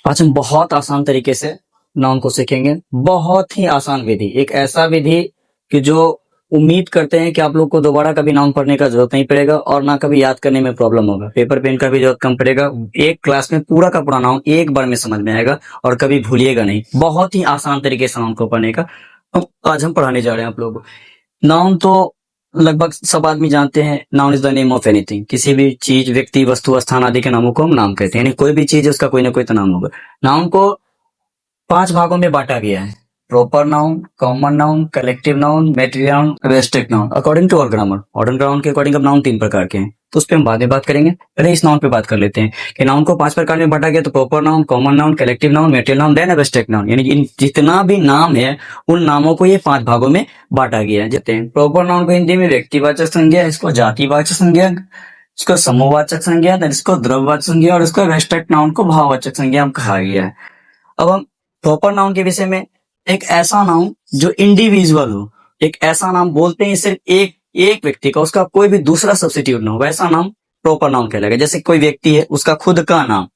आज हम बहुत आसान तरीके से नाउन को सीखेंगे। बहुत ही आसान विधि, एक ऐसा विधि कि जो उम्मीद करते हैं कि आप लोग को दोबारा कभी नाउन पढ़ने का जरूरत नहीं पड़ेगा और ना कभी याद करने में प्रॉब्लम होगा। पेपर पेन का भी जरूरत कम पड़ेगा। एक क्लास में पूरा का पूरा नाउन एक बार में समझ में आएगा और कभी भूलिएगा नहीं। बहुत ही आसान तरीके से नाउन को पढ़ने का आज हम पढ़ाने जा रहे हैं आप लोगों को। नाउन तो लगभग सब आदमी जानते हैं। Noun is the name of anything. किसी भी चीज, व्यक्ति, वस्तु, स्थान आदि के नामों को हम नाम कहते हैं। यानी कोई भी चीज है उसका कोई ना कोई तो नाम होगा। नाउन को 5 भागों में बांटा गया है। Proper noun, common noun, collective noun, material noun, abstract noun. According to our grammar, modern grammar के अकॉर्डिंग अब नाउन 3 प्रकार के हैं, तो उस पर हम बाद में बात करेंगे। पहले इस नाउन पे बात कर लेते हैं कि नाउन को 5 प्रकार में बांटा गया। तो proper noun, common noun, collective noun, material noun, then abstract noun. यानी इन जितना भी नाम है उन नामों को ये 5 भागों में बांटा गया है। जैसे प्रॉपर नाउन को हिंदी में व्यक्तिवाचक संज्ञा, इसको जातिवाचक संज्ञा, इसको समूहवाचक संज्ञा, देन इसको द्रव्यवाचक संज्ञा और इसको एब्स्ट्रैक्ट नाउन को भाववाचक संज्ञा कहा गया है। अब हम प्रॉपर नाउन के विषय में, एक ऐसा नाउन जो इंडिविजुअल हो, एक ऐसा नाम बोलते हैं सिर्फ एक व्यक्ति का, उसका कोई भी दूसरा सब्स्टिट्यूट ना हो, वैसा नाम प्रॉपर नाउन कहलाएगा। जैसे कोई व्यक्ति है, उसका खुद का नाम,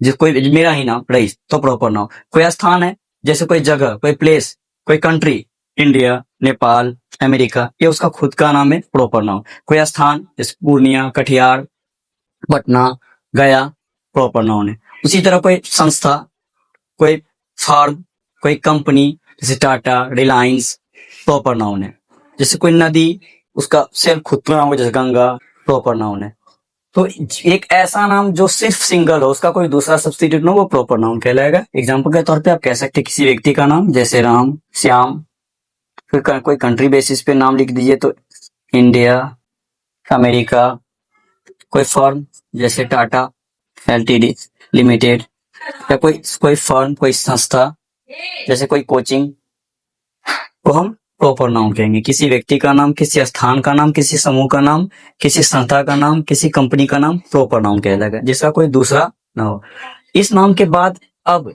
जो कोई मेरा ही नाम रईस, तो प्रॉपर नाउन। कोई स्थान है, जैसे कोई जगह, कोई प्लेस, कोई कंट्री, इंडिया, नेपाल, अमेरिका, ये उसका खुद का नाम है, प्रॉपर नाउन। कोई स्थान जैसे पूर्णिया, कटिहार, पटना, गया, प्रॉपर नाउन है। उसी तरह कोई संस्था, कोई फर्म, कोई कंपनी जैसे टाटा, रिलायंस, प्रॉपर नाउन है। जैसे कोई नदी, उसका सिर्फ खुद का नाम, जैसे गंगा, प्रॉपर नाउन है। तो एक ऐसा नाम जो सिर्फ सिंगल हो, उसका कोई दूसरा सब्स्टिट्यूट ना हो, वो प्रॉपर नाउन कहलाएगा। एग्जांपल के तौर पे आप कह सकते हैं किसी व्यक्ति का नाम, जैसे राम, श्याम। फिर कोई कंट्री बेसिस पे नाम लिख दीजिए तो इंडिया, अमेरिका। कोई फर्म जैसे टाटा एलटीडी लिमिटेड, या कोई फर्म, कोई संस्था जैसे कोई कोचिंग, को हम प्रॉपर नाउन कहेंगे। किसी व्यक्ति का नाम, किसी स्थान का नाम, किसी समूह का नाम, किसी संस्था का नाम, किसी कंपनी का नाम प्रॉपर नाउन कहलाएगा, जिसका कोई दूसरा ना हो। इस नाम के बाद अब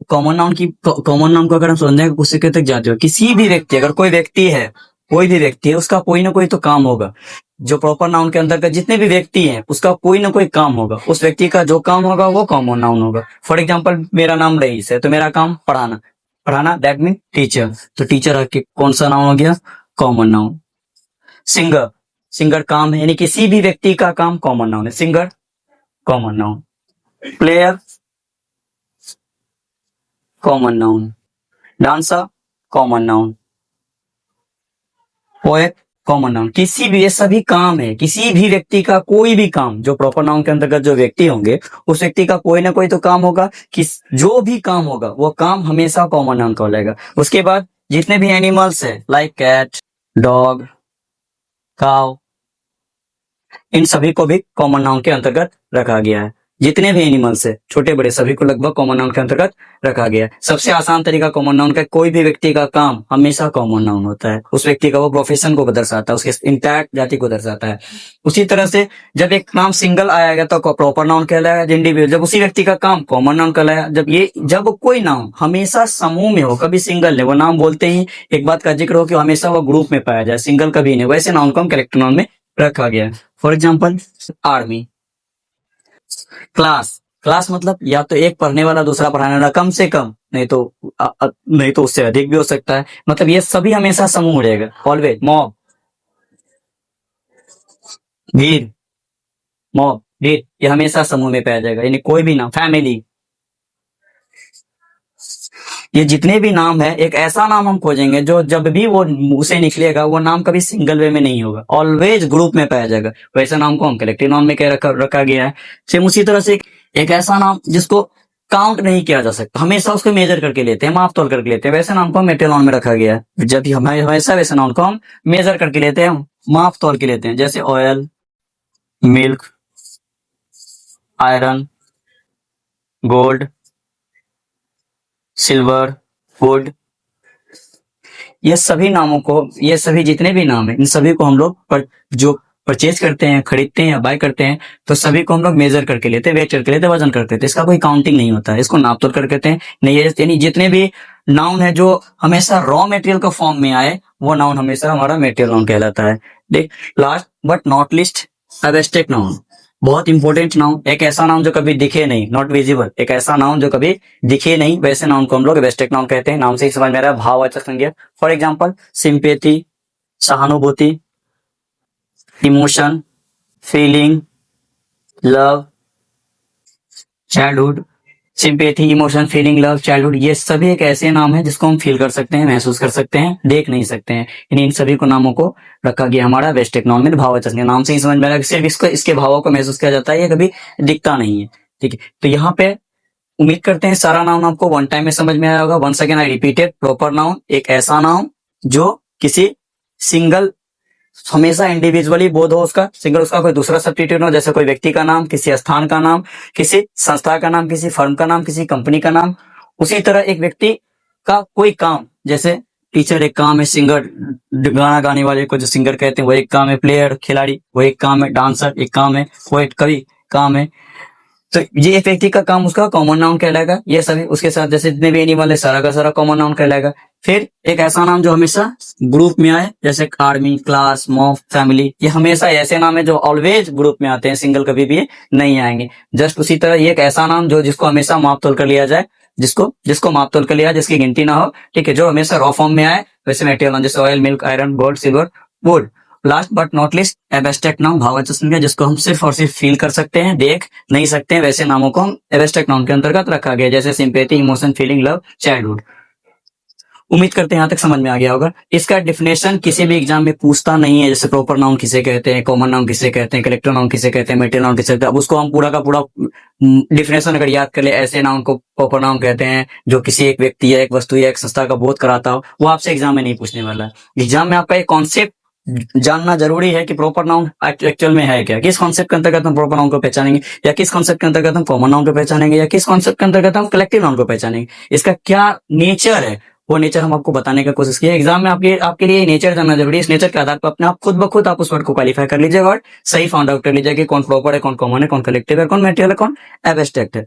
कॉमन नाउन को अगर हम समझने की कोशिश तक जाते हो, किसी भी व्यक्ति, अगर कोई व्यक्ति है, उसका कोई ना कोई तो काम होगा। जो प्रॉपर नाउन के अंतर्गत जितने भी व्यक्ति हैं, उसका कोई ना कोई काम होगा। उस व्यक्ति का जो काम होगा वो कॉमन नाउन होगा। फॉर एग्जाम्पल, मेरा नाम रईस है, तो मेरा काम पढ़ाना, दैट मीन टीचर। तो टीचर कौन सा नाउन हो गया? Common noun. सिंगर काम है, यानी किसी भी व्यक्ति का काम कॉमन नाउन है। Singer common noun. Player common noun. Dancer common noun. Poet common noun. किसी भी, ये सभी काम है, किसी भी व्यक्ति का कोई भी काम, जो प्रॉपर नाउन के अंतर्गत जो व्यक्ति होंगे, उस व्यक्ति का कोई ना कोई तो काम होगा। जो भी काम होगा वो काम हमेशा कॉमन नाउन कहलाएगा। उसके बाद जितने भी एनिमल्स है, लाइक कैट, डॉग, काउ, इन सभी को भी कॉमन नाउन के अंतर्गत रखा गया है। जितने भी एनिमल्स है, छोटे बड़े, सभी को लगभग कॉमन नाउन के अंतर्गत रखा गया है। सबसे आसान तरीका कॉमन नाउन का, कोई भी व्यक्ति का काम हमेशा कॉमन नाउन होता है। उस व्यक्ति का वो प्रोफेशन को दर्शाता है, उसके इंटैक्ट जाति को दर्शाता है। उसी तरह से जब एक नाम सिंगल आएगा तो प्रॉपर नाउन कहलाएगा। इंडिविजुअल, जब उसी व्यक्ति का काम कॉमन नाउन कहलाएगा। जब कोई नाम हमेशा समूह में हो, कभी सिंगल है, वो नाम बोलते ही एक बात का जिक्र हो कि हमेशा वो ग्रुप में पाया जाए, सिंगल कभी नहीं, वैसे नाउन को हम कलेक्टिव नाउन में रखा गया है। For example, army. क्लास मतलब या तो एक पढ़ने वाला दूसरा पढ़ाने वाला, कम से कम, नहीं तो उससे अधिक भी हो सकता है। मतलब ये सभी हमेशा समूह रहेगा। ऑलवेज। भीड़ ये हमेशा समूह में पाया जाएगा, यानी कोई भी नाम। फैमिली, ये जितने भी नाम है, एक ऐसा नाम हम खोजेंगे जो जब भी वो मुंह से निकलेगा, वो नाम कभी सिंगल वे में नहीं होगा, ऑलवेज ग्रुप में पाया जाएगा। वैसे नाम को हम कलेक्टिव नाउन में रखा गया है। सेम उसी तरह से एक ऐसा नाम जिसको काउंट नहीं किया जा सकता, हमेशा उसको मेजर करके लेते हैं, माप तोल करके लेते हैं, वैसे नाम को मेटेरियल नाउन में रखा गया है। जब भी हमेशा वैसे नाउन को हम मेजर करके लेते हैं, माप तोल के लेते हैं। जैसे oil, milk, iron, gold, silver, would, ये सभी जितने भी नाम है, इन सभी को हम लोग जो परचेज करते हैं, खरीदते हैं या बाय करते हैं, तो सभी को हम लोग मेजर करके लेते हैं, वेट करके लेते हैं, वजन करते हैं। इसका कोई काउंटिंग नहीं होता है, इसको नाप तोल कर कहते हैं। नहीं, यानी जितने भी नाउन है जो हमेशा रॉ मटेरियल का फॉर्म में आए, वो नाउन हमेशा हमारा मेटेरियल नाउन कहलाता है। देख, last but not least, abstract noun. बहुत इंपॉर्टेंट नाउन, एक ऐसा नाउन जो कभी दिखे नहीं, नॉट विजिबल, एक ऐसा नाउन जो कभी दिखे नहीं, वैसे नाउन को हम लोग एब्स्ट्रैक्ट नाउन कहते हैं। नाम से ही समझ में आ रहा है, भाववाचक संज्ञा। फॉर एग्जाम्पल सिंपैथी, सहानुभूति, emotion, feeling, love, childhood. Sympathy, emotion, feeling, love, childhood, ये सभी एक ऐसे नाम है जिसको हम फील कर सकते हैं, महसूस कर सकते हैं, देख नहीं सकते हैं। इन सभी को नामों को रखा गया हमारा एब्स्ट्रैक्ट नाउन में भाववाचक संज्ञा। नाम से ही समझ में आ रहा है कि सिर्फ इसको, इसके भावों को महसूस किया जाता है, ये कभी दिखता नहीं है। ठीक है, तो यहाँ पे उम्मीद करते हैं सारा नाउन आपको वन टाइम में समझ में आया होगा। Once again I repeated, proper noun एक ऐसा नाउन जो किसी सिंगल, हमेशा इंडिविजुअली बोध हो उसका, सिंगल, उसका कोई दूसरा सब्स्टिट्यूट हो, जैसे कोई व्यक्ति का नाम, किसी स्थान का नाम, किसी संस्था का नाम, किसी फर्म का नाम, किसी कंपनी का नाम। उसी तरह एक व्यक्ति का कोई काम, जैसे टीचर एक काम है, सिंगर गाना गाने वाले को जो सिंगर कहते हैं वो एक काम है, प्लेयर खिलाड़ी वो एक काम है, डांसर एक काम है, पोएट कवि काम है। तो ये एक व्यक्ति का काम उसका कॉमन नाउन कहलाएगा। ये सभी उसके साथ जैसे जितने भी एनिमल है सारा का सारा कॉमन नाउन कहलाएगा। फिर एक ऐसा नाम जो हमेशा ग्रुप में आए, जैसे आर्मी, क्लास, मॉब, फैमिली, ये हमेशा ऐसे नाम है जो ऑलवेज ग्रुप में आते हैं, सिंगल कभी भी नहीं आएंगे। जस्ट उसी तरह ये एक ऐसा नाम जो जिसको हमेशा माप तोल कर लिया जाए, जिसको माप तोल कर लिया, जिसकी गिनती ना हो, ठीक है, जो हमेशा रॉ फॉर्म में आए, वैसे मेटेरियल नाउन जैसे oil, milk, iron, gold, silver, wood. Last but not least abstract noun भाववाचक संज्ञा, जिसको हम सिर्फ और सिर्फ फील कर सकते हैं, देख नहीं सकते हैं, वैसे नामों को हम एब्स्ट्रैक्ट नाउन के अंतर्गत रखा गया, जैसे sympathy, emotion, feeling, love, childhood. उम्मीद करते हैं यहाँ तक समझ में आ गया होगा। इसका डिफिनेशन किसी भी एग्जाम में पूछता नहीं है, जैसे प्रॉपर नाउन किसे कहते हैं, कॉमन नाउन किसे कहते हैं, कलेक्टिव नाउन किसे कहते हैं, मेटेरियल नाउन किसे कहते हैं। अब उसको हम पूरा का पूरा डिफिनेशन अगर याद कर ले, ऐसे नाउन को प्रॉपर नाउन कहते हैं जो किसी एक व्यक्ति या एक वस्तु या एक संस्था का बोध कराता हो, वो आपसे एग्जाम में नहीं पूछने वाला है। एग्जाम में आपका एक कॉन्सेप्ट जानना जरूरी है कि प्रॉपर नाउन एक्चुअल में है क्या, किस कॉन्सेप्ट के अंतर्गत हम प्रॉपर नाउन को पहचानेंगे, या किस कॉन्सेप्ट के अंतर्गत हम कॉमन नाउन को पहचानेंगे, या किस कॉन्सेप्ट के अंतर्गत हम कलेक्टिव नाउन को पहचानेंगे। इसका क्या नेचर है, वो नेचर हम आपको बताने का कोशिश किया। एग्जाम में आपके लिए नेचर जानना जरूरी है। इस नेचर के आधार पर अपने आप खुद ब खुद आप उस वर्ड को क्वालिफाई कर लीजिएगा और सही फाउंड आउट कर लीजिएगा कि कौन प्रॉपर है, कौन कॉमन है, कौन कलेक्टिव है, कौन मेटेरियल है, कौन एब्स्ट्रैक्ट है।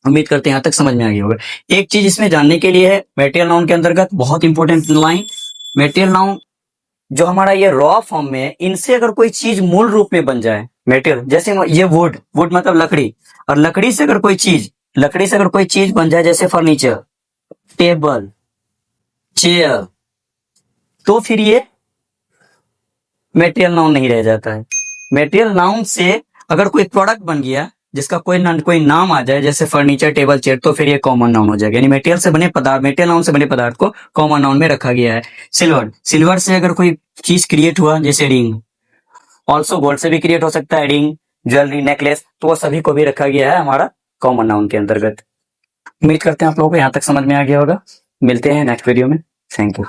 उम्मीद करते हैं यहाँ तक समझ में आ गया होगा। एक चीज इसमें जानने के लिए है, मेटेरियल नाउन के अंतर्गत बहुत इंपॉर्टेंट लाइन, मेटेरियल नाउन जो हमारा ये रॉ फॉर्म में है, इनसे अगर कोई चीज मूल रूप में बन जाए, मेटेरियल, जैसे ये वुड मतलब लकड़ी, और लकड़ी से अगर कोई चीज बन जाए, जैसे फर्नीचर, टेबल, चेयर, तो फिर ये मेटेरियल नाउन नहीं रह जाता है। मेटेरियल नाउन से अगर कोई प्रोडक्ट बन गया जिसका कोई नाम आ जाए, जैसे फर्नीचर, टेबल, चेयर, तो फिर ये कॉमन नाउन हो जाएगा। यानी मेटेरियल नाउन से बने पदार्थ को कॉमन नाउन में रखा गया है। सिल्वर से अगर कोई चीज क्रिएट हुआ, जैसे रिंग, ऑल्सो गोल्ड से भी क्रिएट हो सकता है, रिंग, ज्वेलरी, नेकलेस, तो वो सभी को भी रखा गया है हमारा कॉमन नाउन के अंतर्गत। उम्मीद करते हैं आप लोगों को यहाँ तक समझ में आ गया होगा। मिलते हैं नेक्स्ट वीडियो में। Thank you.